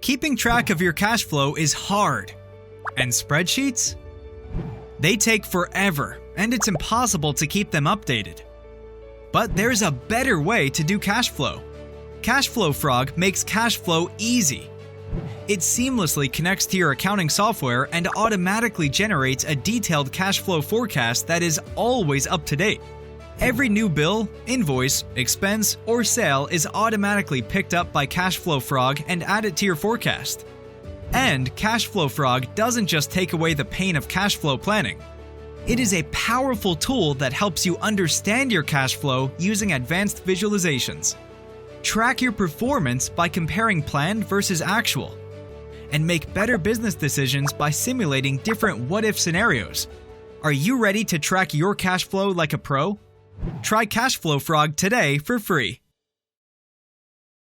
Keeping track of your cash flow is hard. And spreadsheets? They take forever, and it's impossible to keep them updated. But there's a better way to do cash flow. Cashflow Frog makes cash flow easy. It seamlessly connects to your accounting software and automatically generates a detailed cash flow forecast that is always up to date. Every new bill, invoice, expense, or sale is automatically picked up by Cashflow Frog and added to your forecast. And Cashflow Frog doesn't just take away the pain of cash flow planning. It is a powerful tool that helps you understand your cash flow using advanced visualizations. Track your performance by comparing planned versus actual. And make better business decisions by simulating different what-if scenarios. Are you ready to track your cash flow like a pro? Try Cashflow Frog today for free.